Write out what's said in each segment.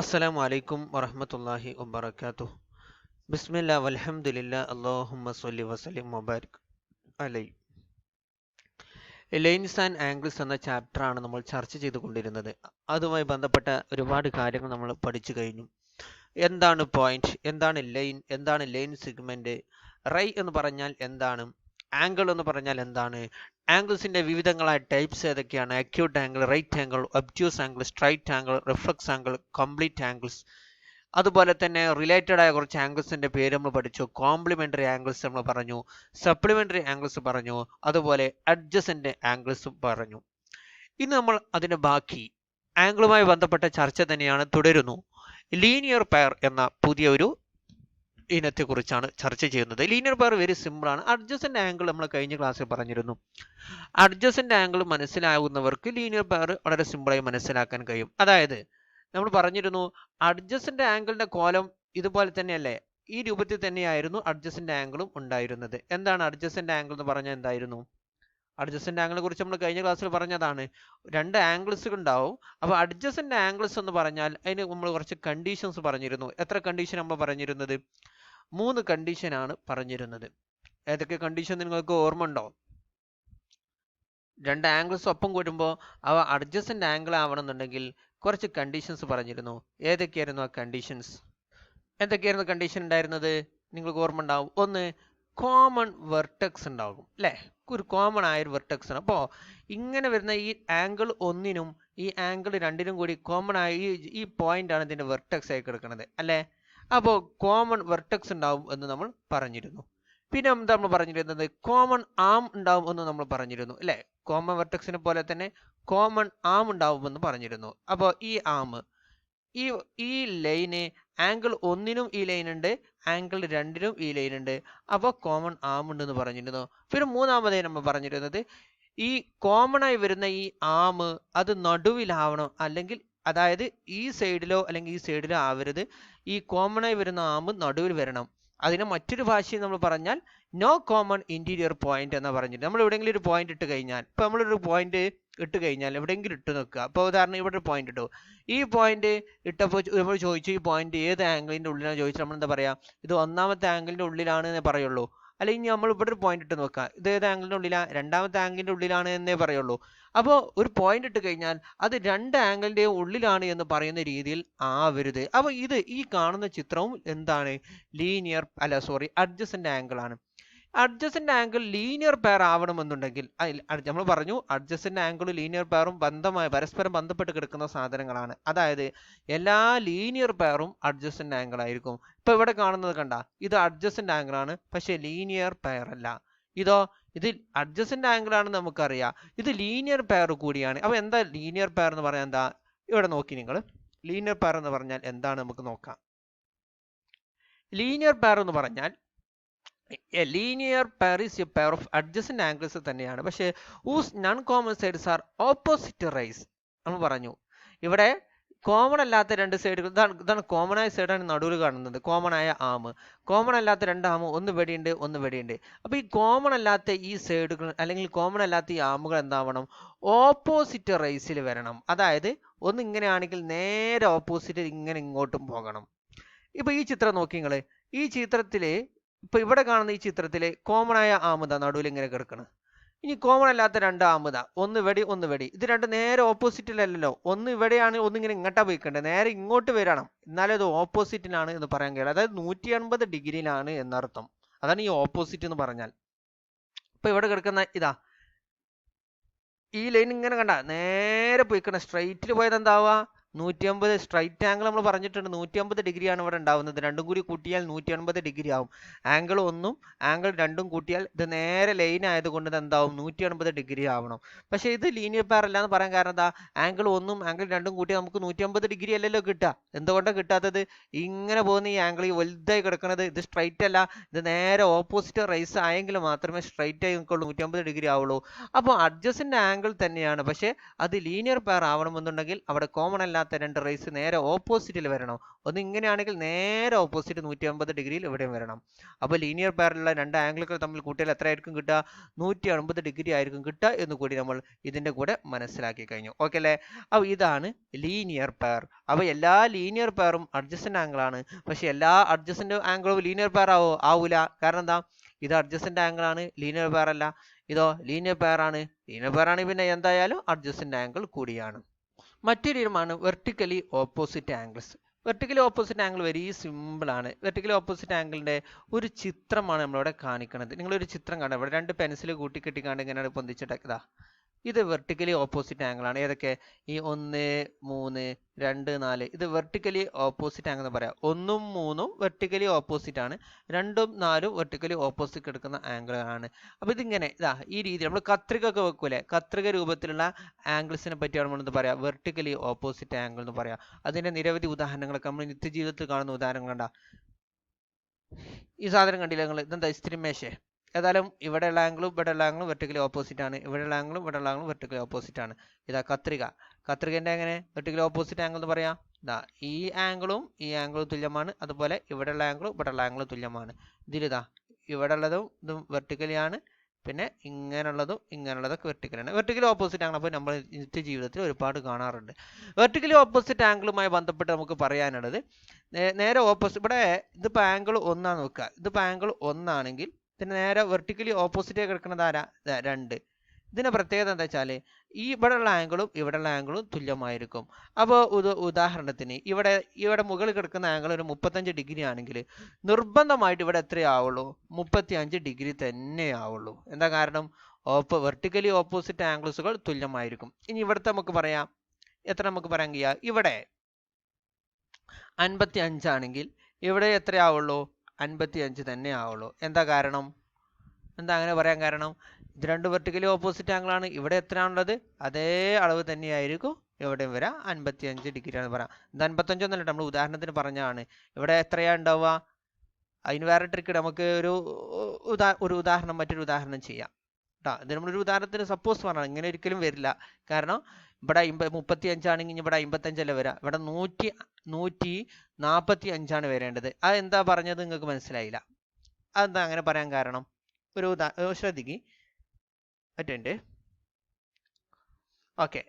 അസ്സലാമു അലൈക്കും വറഹ്മത്തുള്ളാഹി വബറകാതുഹു. ബിസ്മില്ലാ വൽഹംദുലില്ലാ അല്ലാഹുമ്മ സ്വല്ലി വസല്ലിം വബാരിക് അലൈഹി. ലൈൻസ് ആൻഡ് ആംഗിൾസ് എന്ന ചാപ്റ്ററാണ് നമ്മൾ ചർച്ച ചെയ്തുകൊണ്ടിരുന്നത്. അതുമായി ബന്ധപ്പെട്ട ഒരുപാട് കാര്യങ്ങൾ നമ്മൾ പഠിച്ചു കഴിഞ്ഞു. എന്താണ് പോയിന്റ്, എന്താണ് ലൈൻ, എന്താണ് ലൈൻ സെഗ്മെന്റ്, റൈ എന്ന് പറഞ്ഞാൽ എന്താണ്, ആംഗിൾ എന്ന് പറഞ്ഞാൽ എന്താണ്, ആംഗിൾസിന്റെ വിവിധങ്ങളായ ടൈപ്സ് ഏതൊക്കെയാണ്, acute angle, right angle, obtuse angle, straight angle, reflex angle, complete angles. അതുപോലെ തന്നെ റിലേറ്റഡ് ആയ കുറച്ച് ആംഗിൾസിന്റെ പേര് നമ്മൾ പഠിച്ചു. കോംപ്ലിമെന്ററി ആംഗിൾസ് നമ്മൾ പറഞ്ഞു, സപ്ലിമെന്ററി ആംഗിൾസ് പറഞ്ഞു, അതുപോലെ അഡ്ജസന്റ് ആംഗിൾസും പറഞ്ഞു. ഇന്ന് നമ്മൾ അതിന്റെ ബാക്കി ആംഗിളുമായി ബന്ധപ്പെട്ട ചർച്ച തന്നെയാണ് തുടരുന്നു. ലീനിയർ പെയർ എന്ന പുതിയ ഒരു ഇനത്തെ കുറിച്ചാണ് ചർച്ച ചെയ്യുന്നത്. ലീനിയർ പെയർ വെരി സിമ്പിൾ ആണ്. അഡ്ജസന്റ് ആംഗിൾ നമ്മൾ കഴിഞ്ഞ ക്ലാസ്സിൽ പറഞ്ഞിരുന്നു. അഡ്ജസന്റ് ആംഗിൾ മനസ്സിലാവുന്നവർക്ക് ലീനിയർ പെയർ വളരെ സിമ്പിളായി മനസ്സിലാക്കാൻ കഴിയും. അതായത് നമ്മൾ പറഞ്ഞിരുന്നു അഡ്ജസന്റ് ആംഗിളിന്റെ കോലം ഇതുപോലെ തന്നെയല്ലേ, ഈ രൂപത്തിൽ തന്നെയായിരുന്നു അഡ്ജസന്റ് ആംഗിളും ഉണ്ടായിരുന്നത്. എന്താണ് അഡ്ജസന്റ് ആംഗിൾ എന്ന് പറഞ്ഞാൽ എന്തായിരുന്നു? അഡ്ജസന്റ് ആംഗിളിനെ കുറിച്ച് നമ്മൾ കഴിഞ്ഞ ക്ലാസ്സിൽ പറഞ്ഞതാണ്. രണ്ട് ആംഗിൾസ് ഉണ്ടാവും. അപ്പോൾ അഡ്ജസന്റ് ആംഗിൾസ് എന്ന് പറഞ്ഞാൽ അതിന് നമ്മൾ കുറച്ച് കണ്ടീഷൻസ് പറഞ്ഞിരുന്നു. എത്ര കണ്ടീഷൻ നമ്മൾ പറഞ്ഞിരുന്നത്? 3 കണ്ടീഷൻ ആണ് പറഞ്ഞിരുന്നത്. ഏതൊക്കെ കണ്ടീഷൻ നിങ്ങൾക്ക് ഓർമ്മ ഉണ്ടോ? രണ്ട് ആംഗിൾസ് ഒപ്പം കൂടുമ്പോൾ അവ അഡ്ജസന്റ് ആംഗിൾ ആവണമെന്നുണ്ടെങ്കിൽ കുറച്ച് കണ്ടീഷൻസ് പറഞ്ഞിരുന്നു. ഏതൊക്കെയായിരുന്നു ആ കണ്ടീഷൻസ്? എന്തൊക്കെയായിരുന്നു കണ്ടീഷൻ ഉണ്ടായിരുന്നത്? നിങ്ങൾക്ക് ഓർമ്മ ഉണ്ടാവും. ഒന്ന്, കോമൺ വെർട്ടെക്സ് ഉണ്ടാകും അല്ലേ? ഒരു കോമൺ ആയ ഒരു വെർട്ടെക്സ് ആണ്. അപ്പോൾ ഇങ്ങനെ വരുന്ന ഈ ആംഗിൾ ഒന്നിനും ഈ ആംഗിൾ രണ്ടിനും കൂടി കോമൺ ആയ ഈ പോയിന്റ് ആണ് ഇതിന്റെ വെർട്ടെക്സ് ആയി കിടക്കുന്നത് അല്ലേ? അപ്പോൾ കോമൺ വെർട്ടെക്സ് ഉണ്ടാവും എന്ന് നമ്മൾ പറഞ്ഞിരുന്നു. പിന്നെ എന്താ നമ്മൾ പറഞ്ഞിരുന്നത്? കോമൺ ആം ഉണ്ടാവും എന്ന് നമ്മൾ പറഞ്ഞിരുന്നു അല്ലേ? കോമൺ വെർട്ടെക്സിനെ പോലെ തന്നെ കോമൺ ആം ഉണ്ടാവുമെന്ന് പറഞ്ഞിരുന്നു. അപ്പോൾ ഈ ആം, ഈ ഈ ലൈന് ആംഗിൾ ഒന്നിനും ഈ ലൈൻ ഉണ്ട്, ആംഗിൾ രണ്ടിനും ഈ ലൈൻ ഉണ്ട്. അപ്പോൾ കോമൺ ആം ഉണ്ടെന്ന് പറഞ്ഞിരുന്നു. പിന്നെ മൂന്നാമതായി നമ്മൾ പറഞ്ഞിരുന്നത് ഈ കോമൺ ആയി വരുന്ന ഈ ആം അത് നടുവിലാവണം, അല്ലെങ്കിൽ അതായത് ഈ സൈഡിലോ അല്ലെങ്കിൽ ഈ സൈഡിലോ ആവരുത്. ഈ കോമൺ ആയി വരുന്ന ആം നടുവിൽ വരണം. അതിനെ മറ്റൊരു ഭാഷയിൽ നമ്മൾ പറഞ്ഞാൽ നോ കോമൺ ഇന്റീരിയർ പോയിന്റ് എന്ന് പറഞ്ഞിട്ട്, നമ്മൾ എവിടെയെങ്കിലും ഒരു പോയിന്റ് ഇട്ട് കഴിഞ്ഞാൽ, ഇപ്പൊ നമ്മളൊരു പോയിന്റ് ഇട്ട് കഴിഞ്ഞാൽ എവിടെയെങ്കിലും ഇട്ട് നിൽക്കുക. അപ്പോൾ ഉദാഹരണം ഇവിടെ ഒരു പോയിന്റ് ഇട്ടു. ഈ പോയിന്റ് ഇട്ടപ്പോൾ നമ്മൾ ചോദിച്ചു ഈ പോയിന്റ് ഏത് ആംഗിളിന്റെ ഉള്ളിലാണ് ചോദിച്ചാൽ നമ്മൾ എന്താ പറയാ? ഇത് ഒന്നാമത്തെ ആംഗിളിന്റെ ഉള്ളിലാണ് എന്നേ പറയുള്ളൂ. അല്ലെങ്കിൽ നമ്മൾ ഇവിടെ ഒരു പോയിന്റ് ഇട്ട് നോക്കുക, ഇത് ഏത് ആംഗിളിന്റെ ഉള്ളിലാണ്? രണ്ടാമത്തെ ആംഗിളിന്റെ ഉള്ളിലാണ് എന്നേ പറയുള്ളൂ. അപ്പോൾ ഒരു പോയിന്റ് ഇട്ട് കഴിഞ്ഞാൽ അത് രണ്ട് ആംഗിളിന്റെയും ഉള്ളിലാണ് എന്ന് പറയുന്ന രീതിയിൽ ആവരുത്. അപ്പോൾ ഈ കാണുന്ന ചിത്രവും എന്താണ്? ലീനിയർ അല്ല സോറി അഡ്ജസന്റ് ആംഗിൾ ആണ്. അഡ്ജസന്റ് ആംഗിൾ ലീനിയർ പെയർ ആവണമെന്നുണ്ടെങ്കിൽ നമ്മൾ പറഞ്ഞു അഡ്ജസന്റ് ആംഗിളും ലീനിയർ പെയറും പരസ്പരം ബന്ധപ്പെട്ട് കിടക്കുന്ന സാധനങ്ങളാണ്. അതായത് എല്ലാ ലീനിയർ പെയറും അഡ്ജസന്റ് ആംഗിൾ ആയിരിക്കും. ഇപ്പൊ ഇവിടെ കാണുന്നത് കണ്ട, ഇത് അഡ്ജസന്റ് ആംഗിൾ ആണ്, പക്ഷെ ലീനിയർ പെയർ അല്ല. ഇത് അഡ്ജസന്റ് ആംഗിൾ ആണെന്ന് നമുക്കറിയാം, ഇത് ലീനിയർ പെയർ കൂടിയാണ്. അപ്പൊ എന്താ ലീനിയർ പെയർ എന്ന് പറയാൻ? എന്താ ഇവിടെ നോക്കി നിങ്ങൾ, ലീനിയർ പെയർ എന്ന് പറഞ്ഞാൽ എന്താണ് നമുക്ക് നോക്കാം. ലീനിയർ പെയർ എന്ന് പറഞ്ഞാൽ A linear pair is A pair of adjacent angles തന്നെയാണ്, പക്ഷേ whose non common sides are opposite rays. നമ്മൾ പറഞ്ഞു ഇവിടെ കോമൺ അല്ലാത്ത രണ്ട് സൈഡുകൾ, ഇതാണ് കോമൺ ആയ സൈഡാണ് നടുവിൽ കാണുന്നത്, കോമൺ ആയ ആം. കോമൺ അല്ലാത്ത രണ്ട് ആം, ഒന്ന് വെടിയുണ്ട് ഒന്ന് വെടിയുണ്ട്. അപ്പൊ ഈ കോമൺ അല്ലാത്ത ഈ സൈഡുകൾ അല്ലെങ്കിൽ കോമൺ അല്ലാത്ത ഈ ആമുകൾ എന്താവണം? ഓപ്പോസിറ്റ് റേസിൽ വരണം. അതായത് ഒന്ന് ഇങ്ങനെയാണെങ്കിൽ നേരെ ഓപ്പോസിറ്റ് ഇങ്ങനെ ഇങ്ങോട്ടും പോകണം. ഇപ്പൊ ഈ ചിത്രം നോക്കി നിങ്ങള്, ഈ ചിത്രത്തില് ഇപ്പൊ ഇവിടെ കാണുന്ന ഈ ചിത്രത്തില് കോമൺ ആയ ആമുദ നടുവിൽ ഇങ്ങനെ കിടക്കണം. ഇനി കോമൺ അല്ലാത്ത രണ്ട് ആമുദ, ഒന്ന് വെടി ഒന്ന് വെടി. ഇത് രണ്ട് നേരെ ഓപ്പോസിറ്റിലല്ലോ, ഒന്ന് ഇവിടെയാണ്, ഒന്ന് ഇങ്ങനെ ഇങ്ങോട്ടാ പോയിക്കണ്ടേ, നേരെ ഇങ്ങോട്ട് വരണം, എന്നാലേ അത് ഓപ്പോസിറ്റിലാണ് എന്ന് പറയാൻ കഴിയും. അതായത് 180 ഡിഗ്രിയിലാണ് എന്നർത്ഥം. അതാണ് ഈ ഓപ്പോസിറ്റ് എന്ന് പറഞ്ഞാൽ. ഇപ്പൊ ഇവിടെ കിടക്കുന്ന ഇതാ ഈ ലൈൻ ഇങ്ങനെ കണ്ട നേരെ പോയിക്കണം, സ്ട്രൈറ്റിൽ പോയത് എന്താവുക? 180. സ്ട്രൈറ്റ് ആംഗിൾ നമ്മൾ പറഞ്ഞിട്ടുണ്ട് 180 ഡിഗ്രിയാണ് ഇവിടെ ഉണ്ടാവുന്നത്. രണ്ടും കൂടി കൂട്ടിയാൽ 180 ഡിഗ്രി ആവും. ആംഗിൾ ഒന്നും ആംഗിൾ രണ്ടും കൂട്ടിയാൽ ഇത് നേരെ ലൈൻ ആയതുകൊണ്ട് ഇത് എന്താവും? 180 ഡിഗ്രി ആവണം. പക്ഷേ ഇത് ലീനിയർ പെയർ അല്ല എന്ന് പറയാൻ കാരണം എന്താ? ആംഗിൾ ഒന്നും ആംഗിൾ രണ്ടും കൂട്ടിയാൽ നമുക്ക് 180 ഡിഗ്രി അല്ലല്ലോ കിട്ടുക. എന്തുകൊണ്ടാണ് കിട്ടാത്തത്? ഇങ്ങനെ പോകുന്ന ഈ ആംഗിൾ ഈ വലുതായി കിടക്കുന്നത് ഇത് സ്ട്രൈറ്റ് അല്ല, ഇത് നേരെ ഓപ്പോസിറ്റ് റൈസ് ആയെങ്കിൽ മാത്രമേ സ്ട്രൈറ്റ് ആയി നിൽക്കുള്ളൂ, 180 ഡിഗ്രി ആവുള്ളൂ. അപ്പോൾ അഡ്ജസന്റ് ആംഗിൾ തന്നെയാണ്, പക്ഷേ അത് ലീനിയർ പെയർ ആവണമെന്നുണ്ടെങ്കിൽ അവിടെ കോമൺ അല്ലാത്ത അല്ലാത്ത രണ്ട് റേസ് നേരെ ഓപ്പോസിറ്റിൽ വരണം. ഒന്ന് ഇങ്ങനെയാണെങ്കിൽ നേരെ ഓപ്പോസിറ്റ് 180 ഡിഗ്രിയിൽ ഇവിടെയും വരണം. അപ്പോൾ ലീനിയർ പെയറിലുള്ള രണ്ട് ആംഗിളുകൾ തമ്മിൽ കൂട്ടിയാൽ എത്രയായിരിക്കും കിട്ടുക? 180 ഡിഗ്രി ആയിരിക്കും കിട്ടുക എന്ന് കൂടി നമ്മൾ ഇതിന്റെ കൂടെ മനസ്സിലാക്കി കഴിഞ്ഞു. ഓക്കെ അല്ലേ? അപ്പോൾ ഇതാണ് ലീനിയർ പെയർ. അപ്പോൾ എല്ലാ ലീനിയർ പെയറും അഡ്ജസന്റ് ആംഗിൾ ആണ്. പക്ഷെ എല്ലാ അഡ്ജസന്റ് ആംഗിളും ലീനിയർ പെയർ ആവൂല. കാരണം എന്താ? ഇത് അഡ്ജസന്റ് ആംഗിൾ ആണ്, ലീനിയർ പെയർ അല്ല. ഇതോ ലീനിയർ പെയർ ആണ്. ലീനിയർ പെയർ ആണ് പിന്നെ എന്തായാലും അഡ്ജസന്റ് ആംഗിൾ കൂടിയാണ്. മറ്റൊരു ഇനമാണ് vertically opposite angles. Vertically opposite angle very simple ആണ്. വെർട്ടിക്കലി ഓപ്പോസിറ്റ് ആംഗിളിന്റെ ഒരു ചിത്രമാണ് നമ്മളിവിടെ കാണിക്കുന്നത്. നിങ്ങളൊരു ചിത്രം കാണാം. ഇവിടെ രണ്ട് പെൻസിൽ കൂട്ടിക്കെട്ടിക്കാണ്ട് ഇങ്ങനെയാണ് പൊന്തിച്ചിട്ടേക്കതാ. ഇത് വെർട്ടിക്കലി ഓപ്പോസിറ്റ് ആംഗിൾ ആണ്. ഏതൊക്കെ? ഈ 1, 3, 2, 4 ഇത് വെർട്ടിക്കലി ഓപ്പോസിറ്റ് ആംഗിൾ എന്ന് പറയാം. 1ഉം 3ഉം വെർട്ടിക്കലി ഓപ്പോസിറ്റ് ആണ്. 2ഉം 4ഉം വെർട്ടിക്കലി ഓപ്പോസിറ്റ് എടുക്കുന്ന ആംഗിളാണ്. അപ്പോൾ ഇതിങ്ങനെ ഇതാ ഈ രീതി നമ്മൾ കത്രിക ഒക്കെ വെക്കൂലേ, കത്രിക രൂപത്തിലുള്ള ആംഗിൾസിനെ പറ്റിയാണ് നമ്മൾ എന്ത് പറയാ? വെർട്ടിക്കലി ഓപ്പോസിറ്റ് ആംഗിൾ എന്ന് പറയാം. അതിന്റെ നിരവധി ഉദാഹരണങ്ങളൊക്കെ നമ്മൾ നിത്യജീവിതത്തിൽ കാണുന്ന ഉദാഹരണങ്ങൾ കണ്ടാ. ഈ സാധനം കണ്ടില്ല നിങ്ങൾ? ഇതെന്താ? ഇസ്തിരിമേശേ. ഏതായാലും ഇവിടെയുള്ള ആംഗിളും ഇവിടെയുള്ള ആംഗിളും വെർട്ടിക്കലി ഓപ്പോസിറ്റ് ആണ്. ഇവിടെയുള്ള ആംഗിളും ഇവിടെയുള്ള ആംഗിളും വെർട്ടിക്കലി ഓപ്പോസിറ്റ് ആണ്. ഇതാ കത്രിക. കത്രികന്റെ എങ്ങനെ വെർട്ടിക്കലി ഓപ്പോസിറ്റ് ആംഗിൾ എന്ന് പറയാം? ഇതാ ഈ ആംഗിളും ഈ ആംഗിളും തുല്യമാണ്. അതുപോലെ ഇവിടെയുള്ള ആംഗിളും ഇവിടെയുള്ള ആംഗിളും തുല്യമാണ്. ഇതിലിതാ ഇവിടെ ഉള്ളതും ഇതും വെർട്ടിക്കലി ആണ്. പിന്നെ ഇങ്ങനെയുള്ളതും ഇങ്ങനെയുള്ളതൊക്കെ വെർട്ടിക്കലാണ്. വെർട്ടിക്കലി ഓപ്പോസിറ്റ് ആംഗിൾ അപ്പോൾ നമ്മൾ നിത്യ ജീവിതത്തിൽ ഒരുപാട് കാണാറുണ്ട്. വെർട്ടിക്കലി ഓപ്പോസിറ്റ് ആംഗിളുമായി ബന്ധപ്പെട്ട് നമുക്ക് പറയാനുള്ളത് നേരെ ഓപ്പോസിറ്റ്. ഇവിടെ ഇതിപ്പോൾ ആംഗിൾ 1 നോക്കുക. ഇതിപ്പോൾ ആംഗിൾ 1 ആണെങ്കിൽ പിന്നെ നേരെ വെർട്ടിക്കലി ഓപ്പോസിറ്റ് കിടക്കുന്നത് ആരാ? 2. ഇതിന്റെ പ്രത്യേകത എന്താ വെച്ചാൽ ഈ ഇവിടെയുള്ള ആംഗിളും ഇവിടെയുള്ള ആംഗിളും തുല്യമായിരിക്കും. അപ്പോൾ ഉദാഹരണത്തിന് ഇവിടെ മുകളിൽ കിടക്കുന്ന ആംഗിൾ ഒരു 35 ഡിഗ്രി ആണെങ്കിൽ നിർബന്ധമായിട്ട് ഇവിടെ എത്രയാവുള്ളൂ? 35 ഡിഗ്രി തന്നെ ആവുള്ളൂ. എന്താ കാരണം? വെർട്ടിക്കലി ഓപ്പോസിറ്റ് ആംഗിൾസുകൾ തുല്യമായിരിക്കും. ഇനി ഇവിടുത്തെ നമുക്ക് പറയാം, എത്ര നമുക്ക് പറയാൻ കഴിയുക? ഇവിടെ 55 ആണെങ്കിൽ ഇവിടെ എത്രയാവുള്ളൂ? 55 തന്നെ ആവുള്ളൂ. എന്താ കാരണം? എന്താ അങ്ങനെ പറയാൻ കാരണം? ഇത് രണ്ട് വെർട്ടിക്കലി ഓപ്പോസിറ്റ് ആംഗിൾ ആണ്. ഇവിടെ എത്രയാണുള്ളത്? അതേ അളവ് തന്നെയായിരിക്കും എവിടെയും വരാം. 55 ഡിഗ്രി ആണ് പറയാം. ഇത് 55 ഒന്നല്ല, നമ്മൾ ഉദാഹരണത്തിന് പറഞ്ഞാണ്. ഇവിടെ എത്രയാ ഉണ്ടാവുക? അതിന് വേറെ ട്രിക്ക്. നമുക്ക് ഒരു ഉദാഹരണം മറ്റൊരു ഉദാഹരണം ചെയ്യാം കേട്ടോ. ഇത് നമ്മളൊരു ഉദാഹരണത്തിന് സപ്പോസ് പറഞ്ഞാൽ ഇങ്ങനെ ഒരിക്കലും വരില്ല. കാരണം ഇവിടെ 35 ആണെങ്കിൽ ഇവിടെ 55 അല്ലേ വരാം. ഇവിടെ 145 ആണ് വരേണ്ടത്. അതെന്താ പറഞ്ഞത് നിങ്ങൾക്ക് മനസ്സിലായില്ല? അതെന്താ അങ്ങനെ പറയാൻ കാരണം? ശ്രദ്ധിക്ക്. അറ്റൻഡ്. ഓക്കെ,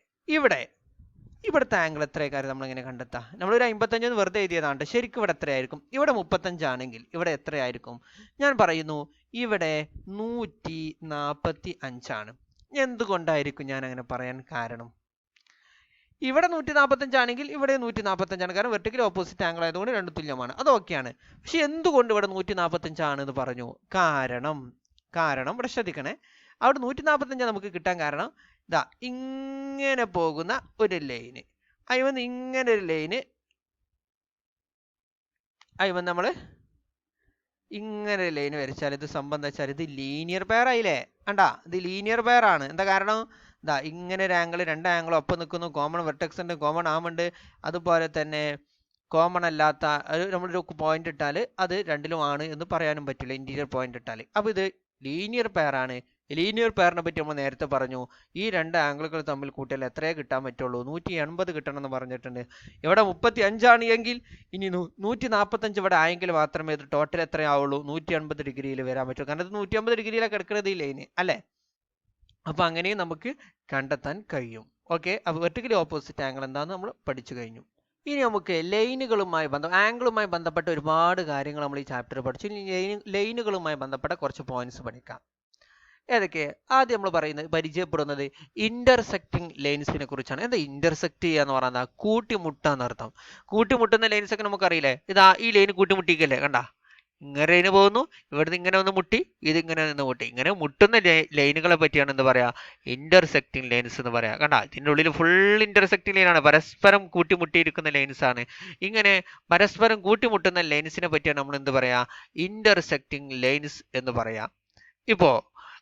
ഇവിടുത്തെ ആംഗിൾ എത്ര കാര്യം നമ്മളിങ്ങനെ കണ്ടെത്താം? നമ്മളൊരു 55 വെറുതെ എഴുതിയതാണ്. ശരിക്കും ഇവിടെ എത്രയായിരിക്കും? ഇവിടെ 35 ആണെങ്കിൽ ഇവിടെ എത്രയായിരിക്കും? ഞാൻ പറയുന്നു ഇവിടെ 145 ആണ്. എന്തുകൊണ്ടായിരിക്കും ഞാൻ അങ്ങനെ പറയാൻ കാരണം? ഇവിടെ 145 ആണെങ്കിൽ ഇവിടെ 145 ആണ്. കാരണം വെർട്ടിക്കലി ഓപ്പോസിറ്റ് ആംഗിൾ ആയതുകൊണ്ട് രണ്ടും തുല്യമാണ്. അത് ഓക്കെയാണ്. പക്ഷെ എന്തുകൊണ്ട് ഇവിടെ 145 ആണെന്ന് പറഞ്ഞു? കാരണം ഇവിടെ ശ്രദ്ധിക്കണേ. അവിടെ 145 നമുക്ക് കിട്ടാൻ കാരണം ഇതാ ഇങ്ങനെ പോകുന്ന ഒരു ലൈന്, അതിന് ഇങ്ങനെ ഒരു ലൈന്, അതിന് നമ്മൾ ഇങ്ങനെ ഒരു ലൈന് വരച്ചാൽ ഇത് സംബന്ധം വെച്ചാൽ ഇത് ലീനിയർ പെയർ ആയില്ലേ? കണ്ടാ, ഇത് ലീനിയർ പെയർ ആണ്. എന്താ കാരണം? ഇതാ ഇങ്ങനെ ഒരു ആംഗിൾ, രണ്ട് ആംഗിളും ഒപ്പം നിൽക്കുന്നു. കോമൺ വെർട്ടെക്സ് ഉണ്ട്, കോമൺ ആം ഉണ്ട്. അതുപോലെ തന്നെ കോമൺ അല്ലാത്ത നമ്മളൊരു പോയിന്റ് ഇട്ടാൽ അത് രണ്ടിലും ആണ് എന്ന് പറയാനും പറ്റില്ല, ഇന്റീരിയർ പോയിന്റ് ഇട്ടാൽ. അപ്പൊ ഇത് ലീനിയർ പെയർ ആണ്. ലീനിയർ പെയറിനെ പറ്റി നമ്മൾ നേരത്തെ പറഞ്ഞു. ഈ രണ്ട് ആംഗിളുകൾ തമ്മിൽ കൂട്ടിയാൽ എത്രയേ കിട്ടാൻ പറ്റുള്ളൂ? 180 കിട്ടണം എന്ന് പറഞ്ഞിട്ടുണ്ട്. ഇവിടെ 35 ആണ് എങ്കിൽ ഇനി 145 ഇവിടെ ആയെങ്കിൽ മാത്രമേ ഇത് ടോട്ടൽ എത്രയാവുള്ളൂ? 180 ഡിഗ്രിയിൽ വരാൻ പറ്റൂ. കാരണം ഇത് 180 ഡിഗ്രിയിലാണ് കിടക്കുന്നത് ഈ ലൈന് അല്ലേ? അപ്പൊ അങ്ങനെയും നമുക്ക് കണ്ടെത്താൻ കഴിയും. ഓക്കെ, അപ്പൊ വെർട്ടിക്കലി ഓപ്പോസിറ്റ് ആംഗിൾ എന്താണെന്ന് നമ്മൾ പഠിച്ചു കഴിഞ്ഞു. ഇനി നമുക്ക് ആംഗിളുമായി ബന്ധപ്പെട്ട ഒരുപാട് കാര്യങ്ങൾ നമ്മൾ ഈ ചാപ്റ്ററിൽ പഠിച്ചു. ഇനി ലൈനുകളുമായി ബന്ധപ്പെട്ട കുറച്ച് പോയിന്റ്സ് പഠിക്കാം. ഏതൊക്കെ? ആദ്യം നമ്മൾ പരിചയപ്പെടുന്നത് ഇന്റർസെക്റ്റിംഗ് ലൈൻസിനെ കുറിച്ചാണ്. എന്താ ഇന്റർസെക്ട് ചെയ്യുക എന്ന് പറഞ്ഞാൽ? കൂട്ടിമുട്ടാന്ന് അർത്ഥം. കൂട്ടിമുട്ടുന്ന ലൈൻസ് ഒക്കെ നമുക്കറിയില്ലേ? ഇതാ ഈ ലൈന് കൂട്ടിമുട്ടിക്കല്ലേ? കണ്ടാ, ഇങ്ങനെ ലൈന് പോകുന്നു, ഇവിടുന്ന് ഇങ്ങനെ ഒന്ന് മുട്ടി, ഇതിങ്ങനെ നിന്ന് മുട്ടി. ഇങ്ങനെ മുട്ടുന്ന ലൈനുകളെ പറ്റിയാണ് എന്ത് പറയാ? ഇന്റർസെക്റ്റിംഗ് ലൈൻസ് എന്ന് പറയാ. കണ്ടാ, ഇതിൻ്റെ ഉള്ളിൽ ഫുൾ ഇന്റർസെക്റ്റിംഗ് ലൈനാണ്, പരസ്പരം കൂട്ടിമുട്ടിയിരിക്കുന്ന ലൈൻസ് ആണ്. ഇങ്ങനെ പരസ്പരം കൂട്ടിമുട്ടുന്ന ലൈൻസിനെ പറ്റിയാണ് നമ്മൾ എന്ത് പറയാ? ഇന്റർസെക്റ്റിംഗ് ലൈൻസ് എന്ന് പറയാ. ഇപ്പോ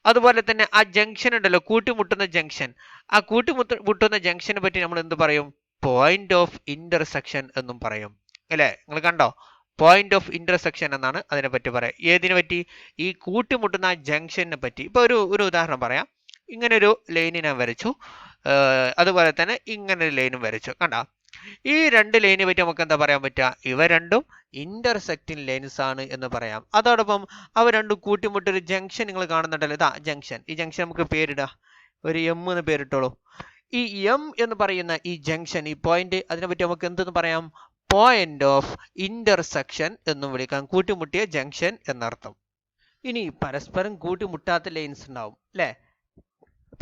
അതുപോലെ തന്നെ ആ ജംഗ്ഷൻ ഉണ്ടല്ലോ, കൂട്ടിമുട്ടുന്ന ജംഗ്ഷൻ, ആ കൂട്ടിമുട്ടുന്ന ജംഗ്ഷനെ പറ്റി നമ്മൾ എന്ത് പറയും? പോയിന്റ് ഓഫ് ഇന്റർസെക്ഷൻ എന്നും പറയും അല്ലെ? നിങ്ങൾ കണ്ടോ? പോയിന്റ് ഓഫ് ഇന്റർസെക്ഷൻ എന്നാണ് അതിനെ പറ്റി പറയാം. ഏതിനെ പറ്റി? ഈ കൂട്ടിമുട്ടുന്ന ജംഗ്ഷനെ പറ്റി. ഇപ്പൊ ഒരു ഉദാഹരണം പറയാം. ഇങ്ങനെ ഒരു ലൈന് ഞാൻ വരച്ചു, അതുപോലെ തന്നെ ഇങ്ങനെ ഒരു ലൈനും വരച്ചു. കണ്ടാ, ഈ രണ്ട് ലൈനെ പറ്റി നമുക്ക് എന്താ പറയാൻ പറ്റുക? ഇവ രണ്ടും ഇന്റർസെക്റ്റിംഗ് ലൈൻസ് ആണ് എന്ന് പറയാം. അതോടൊപ്പം അവ രണ്ടും കൂട്ടിമുട്ടൊരു ജംഗ്ഷൻ നിങ്ങൾ കാണുന്നുണ്ടല്ലോ, ഇതാ ജംഗ്ഷൻ. ഈ ജംഗ്ഷൻ നമുക്ക് പേരിടാം, ഒരു എം എന്ന് പേരിട്ടോളൂ. ഈ എം എന്ന് പറയുന്ന ഈ ജംഗ്ഷൻ, ഈ പോയിന്റ്, അതിനെപ്പറ്റി നമുക്ക് എന്തെന്ന് പറയാം? പോയിന്റ് ഓഫ് ഇന്റർസെക്ഷൻ എന്നും വിളിക്കാം. കൂട്ടിമുട്ടിയ ജംഗ്ഷൻ എന്നർത്ഥം. ഇനി പരസ്പരം കൂട്ടിമുട്ടാത്ത ലൈൻസ് ഉണ്ടാവും അല്ലെ?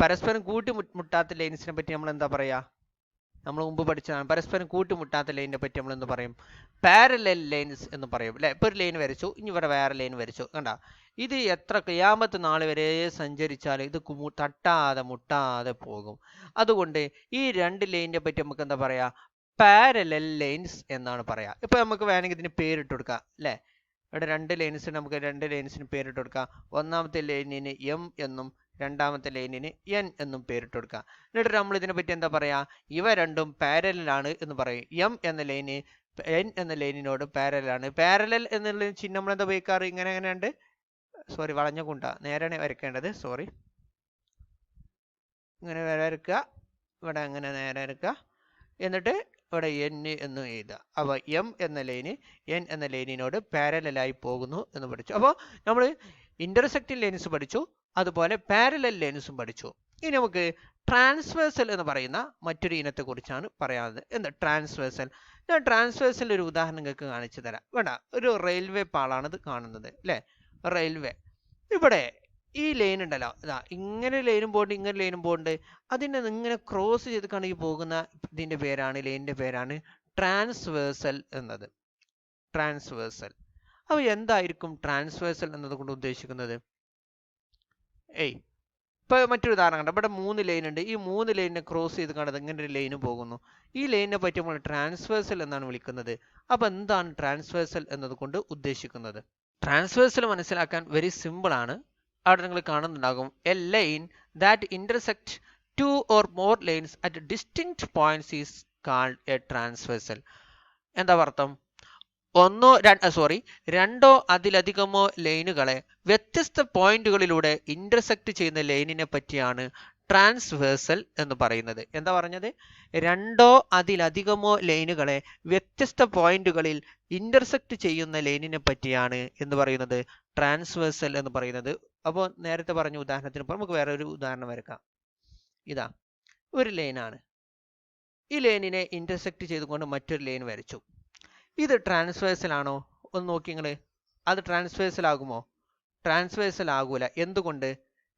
പരസ്പരം കൂട്ടിമുട്ടാത്ത ലൈൻസിനെ പറ്റി നമ്മൾ എന്താ പറയാ? നമ്മൾ മുമ്പ് പഠിച്ചതാണ്. പരസ്പരം കൂട്ടിമുട്ടാത്ത ലൈനിനെ പറ്റി നമ്മൾ എന്ത് പറയും? പാരലൽ ലൈൻസ് എന്ന് പറയും അല്ലെ? ഇപ്പൊ ഒരു ലൈൻ വരച്ചു, ഇനി ഇവിടെ വേറെ ലൈൻ വരച്ചു, കണ്ട? ഇത് എത്ര ഖിയാമത്ത് നാൾ വരെ സഞ്ചരിച്ചാൽ ഇത് തട്ടാതെ മുട്ടാതെ പോകും. അതുകൊണ്ട് ഈ രണ്ട് ലൈനിനെ പറ്റി നമുക്ക് എന്താ പറയാ? പാരലൽ ലൈൻസ് എന്നാണ് പറയാ. ഇപ്പൊ നമുക്ക് വേണമെങ്കിൽ ഇതിന് പേരിട്ട് കൊടുക്കാം അല്ലെ? ഇവിടെ രണ്ട് ലൈൻസിന് നമുക്ക് രണ്ട് ലൈൻസിന് പേരിട്ട് കൊടുക്കാം. ഒന്നാമത്തെ ലൈനിന് എം എന്നും രണ്ടാമത്തെ ലൈനിന് എൻ എന്നും പേരിട്ട് കൊടുക്കുക. എന്നിട്ട് നമ്മൾ ഇതിനെ പറ്റി എന്താ പറയാ? ഇവ രണ്ടും പാരലലാണ് എന്ന് പറയും. എം എന്ന ലൈന് എൻ എന്ന ലൈനിനോട് പാരലാണ്. പാരലൽ എന്നുള്ള ചിഹ്നം നമ്മൾ എന്താ ഉപയോഗിക്കാറ്? ഇങ്ങനെ ഉണ്ട്, സോറി വളഞ്ഞ കുണ്ട, നേരെയാണ് വരയ്ക്കേണ്ടത്, സോറി. ഇങ്ങനെ വരയ്ക്കുക, ഇവിടെ അങ്ങനെ നേരെ വരയ്ക്കുക, എന്നിട്ട് ഇവിടെ എൻ എന്ന് എഴുതുക. അപ്പോൾ എം എന്ന ലൈന് എൻ എന്ന ലൈനിനോട് പാരലായി പോകുന്നു എന്ന് പഠിച്ചു. അപ്പോൾ നമ്മൾ ഇന്റർസെക്റ്റിംഗ് ലൈൻസ് പഠിച്ചു, അതുപോലെ പാരലൽ ലൈൻസും പഠിച്ചു. ഇനി നമുക്ക് ട്രാൻസ്വേഴ്സൽ എന്ന് പറയുന്ന മറ്റൊരു ഇനത്തെ കുറിച്ചാണ് പറയാനുള്ളത്. എന്താ ട്രാൻസ്വേഴ്സൽ? ഞാൻ ട്രാൻസ്വേഴ്സൽ ഒരു ഉദാഹരണം നിങ്ങൾക്ക് കാണിച്ചു തരാം. വേണ്ട, ഒരു റെയിൽവേ പാളാണ് ഇത് കാണുന്നത് അല്ലേ? റെയിൽവേ. ഇവിടെ ഈ ലൈൻ ഉണ്ടല്ലോ, ഇതാ ഇങ്ങനെ ലൈനും പോകുന്നുണ്ട്, ഇങ്ങനെ ലൈനും പോകുന്നുണ്ട്. അതിനെ ഇങ്ങനെ ക്രോസ് ചെയ്തിട്ടാണ് ഈ പോകുന്ന ഇതിന്റെ പേരാണ്, ലൈനിന്റെ പേരാണ് ട്രാൻസ്വേഴ്സൽ എന്നത്. ട്രാൻസ്വേഴ്സൽ. അപ്പോൾ എന്തായിരിക്കും ട്രാൻസ്വേഴ്സൽ എന്നതുകൊണ്ട് ഉദ്ദേശിക്കുന്നത്? ഇപ്പൊ മറ്റൊരു ഉദാഹരണം കണ്ട, ഇവിടെ 3 ലൈൻ ഉണ്ട്. ഈ 3 ലൈനിനെ ക്രോസ് ചെയ്ത് കാണുന്നത് ഇങ്ങനെ ഒരു ലൈന് പോകുന്നു. ഈ ലൈനിനെ പറ്റി നമ്മൾ ട്രാൻസ്വേഴ്സൽ എന്നാണ് വിളിക്കുന്നത്. അപ്പൊ എന്താണ് ട്രാൻസ്വേഴ്സൽ എന്നതുകൊണ്ട് ഉദ്ദേശിക്കുന്നത്? ട്രാൻസ്വേഴ്സൽ മനസ്സിലാക്കാൻ വെരി സിമ്പിൾ ആണ്. അവിടെ നിങ്ങൾ കാണുന്നുണ്ടാകും, a line that intersect 2 or more lines at distinct points is called a transversal. എന്താ അർത്ഥം? രണ്ടോ അതിലധികമോ ലൈനുകളെ വ്യത്യസ്ത പോയിന്റുകളിലൂടെ ഇന്റർസെക്ട് ചെയ്യുന്ന ലൈനിനെ പറ്റിയാണ് ട്രാൻസ്വേഴ്സൽ എന്ന് പറയുന്നത്. എന്താ പറഞ്ഞത്? രണ്ടോ അതിലധികമോ ലൈനുകളെ വ്യത്യസ്ത പോയിന്റുകളിൽ ഇന്റർസെക്ട് ചെയ്യുന്ന ലൈനിനെ പറ്റിയാണ് എന്ന് പറയുന്നത് ട്രാൻസ്വേഴ്സൽ എന്ന് പറയുന്നത്. അപ്പോൾ നേരത്തെ പറഞ്ഞ ഉദാഹരണത്തിന് നമുക്ക് വേറെ ഒരു ഉദാഹരണം വരക്കാം. ഇതാ ഒരു ലൈനാണ്. ഈ ലൈനിനെ ഇന്റർസെക്ട് ചെയ്തുകൊണ്ട് മറ്റൊരു ലൈൻ വരച്ചു. ഇത് ട്രാൻസ്വേഴ്സൽ ആണോ? ഒന്ന് നോക്കി നിങ്ങൾ. അത് ട്രാൻസ്വേഴ്സൽ ആകുമോ? ട്രാൻസ്വേഴ്സൽ ആകൂല. എന്തുകൊണ്ട്?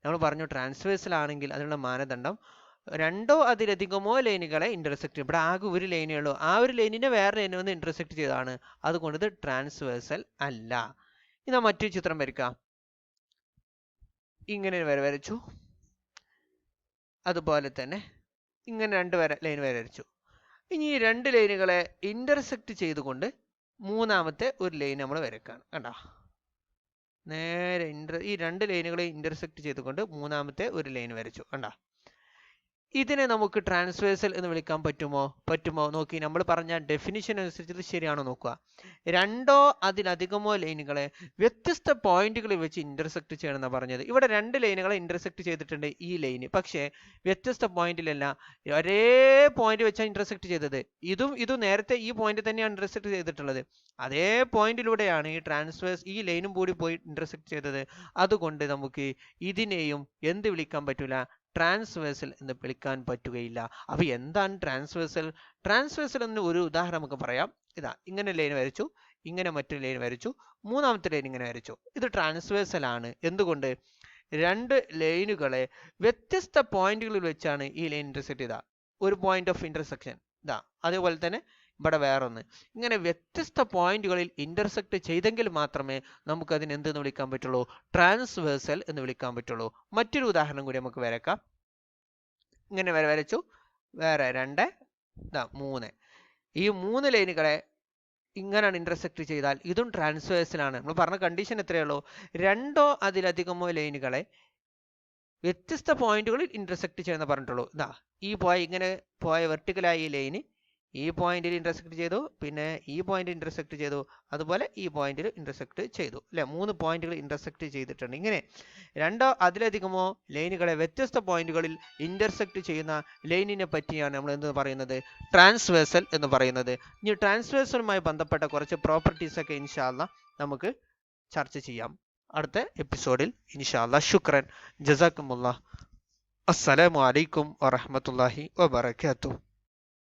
നമ്മൾ പറഞ്ഞു ട്രാൻസ്വേഴ്സൽ ആണെങ്കിൽ അതിനുള്ള മാനദണ്ഡം രണ്ടോ അതിലധികമോ ലൈനുകളെ ഇന്റർസെക്ട് ചെയ്യും. ഇവിടെ ആകെ ഒരു ലൈനേ ഉള്ളൂ, ആ ഒരു ലൈനിനെ വേറെ ലൈനിൽ നിന്ന് ഇന്റർസെക്ട് ചെയ്തതാണ്. അതുകൊണ്ട് ഇത് ട്രാൻസ്വേഴ്സൽ അല്ല. ഇതാ മറ്റൊരു ചിത്രം വരയ്ക്കാം. ഇങ്ങനെ വരച്ചു, അതുപോലെ തന്നെ ഇങ്ങനെ രണ്ട് ലൈൻ വരച്ചു. ഇനി ഈ രണ്ട് ലൈനുകളെ ഇന്റർസെക്ട് ചെയ്തുകൊണ്ട് മൂന്നാമത്തെ ഒരു ലൈൻ നമ്മൾ വരയ്ക്കുകയാണ്. കണ്ടോ? നേരെ ഈ രണ്ട് ലൈനുകളെ ഇന്റർസെക്ട് ചെയ്തുകൊണ്ട് മൂന്നാമത്തെ ഒരു ലൈൻ വരച്ചു. കണ്ടോ? ഇതിനെ നമുക്ക് ട്രാൻസ്വേഴ്സൽ എന്ന് വിളിക്കാൻ പറ്റുമോ? നോക്കി, നമ്മൾ പറഞ്ഞ ഡെഫിനിഷൻ അനുസരിച്ച് ശരിയാണോ നോക്കുക. രണ്ടോ അതിലധികമോ ലൈനുകളെ വ്യത്യസ്ത പോയിന്റുകളിൽ വെച്ച് ഇന്റർസെക്ട് ചെയ്യണമെന്നാണ് പറഞ്ഞത്. ഇവിടെ രണ്ട് ലൈനുകളെ ഇന്റർസെക്ട് ചെയ്തിട്ടുണ്ട് ഈ ലൈന്, പക്ഷേ വ്യത്യസ്ത പോയിന്റിലല്ല, ഒരേ പോയിന്റ് വെച്ചാണ് ഇന്റർസെക്ട് ചെയ്തത്. ഇതും നേരത്തെ ഈ പോയിന്റ് തന്നെയാണ് ഇന്റർസെക്ട് ചെയ്തിട്ടുള്ളത്. അതേ പോയിന്റിലൂടെയാണ് ഈ ലൈനും കൂടി പോയി ഇന്റർസെക്ട് ചെയ്തത്. അതുകൊണ്ട് നമുക്ക് ഇതിനെയും എന്ത് വിളിക്കാൻ പറ്റൂല? ട്രാൻസ്വേഴ്സൽ എന്ന് വിളിക്കാൻ പറ്റുകയില്ല. അപ്പൊ എന്താണ് ട്രാൻസ്വേഴ്സൽ? ട്രാൻസ്വേഴ്സൽ എന്ന് ഒരു ഉദാഹരണം നമുക്ക് പറയാം. ഇതാ ഇങ്ങനെ ലൈൻ വരച്ചു, ഇങ്ങനെ മറ്റൊരു ലൈൻ വരച്ചു, മൂന്നാമത്തെ ലൈൻ ഇങ്ങനെ വരച്ചു. ഇത് ട്രാൻസ്വേഴ്സൽ ആണ്. എന്തുകൊണ്ട്? രണ്ട് ലൈനുകളെ വ്യത്യസ്ത പോയിന്റുകളിൽ വെച്ചാണ് ഈ ലൈൻ ഇന്റർസെക്ട് ചെയ്ത ഒരു പോയിന്റ് ഓഫ് ഇന്റർസെക്ഷൻ. ഇതാ അതേപോലെ തന്നെ ഇവിടെ വേറൊന്ന്, ഇങ്ങനെ വ്യത്യസ്ത പോയിന്റുകളിൽ ഇന്റർസെക്ട് ചെയ്തെങ്കിൽ മാത്രമേ നമുക്ക് അതിന് എന്തെന്ന് വിളിക്കാൻ പറ്റുള്ളൂ? ട്രാൻസ്വേഴ്സൽ എന്ന് വിളിക്കാൻ പറ്റുള്ളൂ. മറ്റൊരു ഉദാഹരണം കൂടി നമുക്ക് വരയ്ക്കാം. ഇങ്ങനെ വരച്ചു, വേറെ 2, 3. ഈ 3 ലൈനുകളെ ഇങ്ങനെയാണ് ഇന്റർസെക്ട് ചെയ്താൽ ഇതും ട്രാൻസ്വേഴ്സൽ ആണ്. നമ്മൾ പറഞ്ഞ കണ്ടീഷൻ എത്രയേ ഉള്ളൂ? രണ്ടോ അതിലധികമോ ലൈനുകളെ വ്യത്യസ്ത പോയിന്റുകളിൽ ഇന്റർസെക്ട് ചെയ്യുന്ന പറഞ്ഞിട്ടുള്ളൂ. ഇങ്ങനെ പോയ വെർട്ടിക്കലായ ഈ ലൈന് ഈ പോയിന്റിൽ ഇന്റർസെക്ട് ചെയ്തു, പിന്നെ ഈ പോയിന്റ് ഇന്റർസെക്ട് ചെയ്തു, അതുപോലെ ഈ പോയിന്റിൽ ഇന്റർസെക്ട് ചെയ്തു അല്ലെ. 3 പോയിന്റുകൾ ഇന്റർസെക്ട് ചെയ്തിട്ടുണ്ട്. ഇങ്ങനെ രണ്ടോ അതിലധികമോ ലൈനുകളെ വ്യത്യസ്ത പോയിന്റുകളിൽ ഇന്റർസെക്ട് ചെയ്യുന്ന ലൈനിനെ പറ്റിയാണ് നമ്മൾ എന്ത് പറയുന്നത്, ട്രാൻസ്വേഴ്സൽ എന്ന് പറയുന്നത്. ഇനി ട്രാൻസ്വേഴ്സലുമായി ബന്ധപ്പെട്ട കുറച്ച് പ്രോപ്പർട്ടീസ് ഒക്കെ ഇൻഷാ അല്ലാഹ് നമുക്ക് ചർച്ച ചെയ്യാം അടുത്ത എപ്പിസോഡിൽ ഇൻഷാ അല്ലാഹ്. ശുക്രൻ, ജസാക്കുമുല്ലാഹ്. അസ്സലാമു അലൈക്കും വറഹ്മത്തുള്ളാഹി വബറകാതുഹു.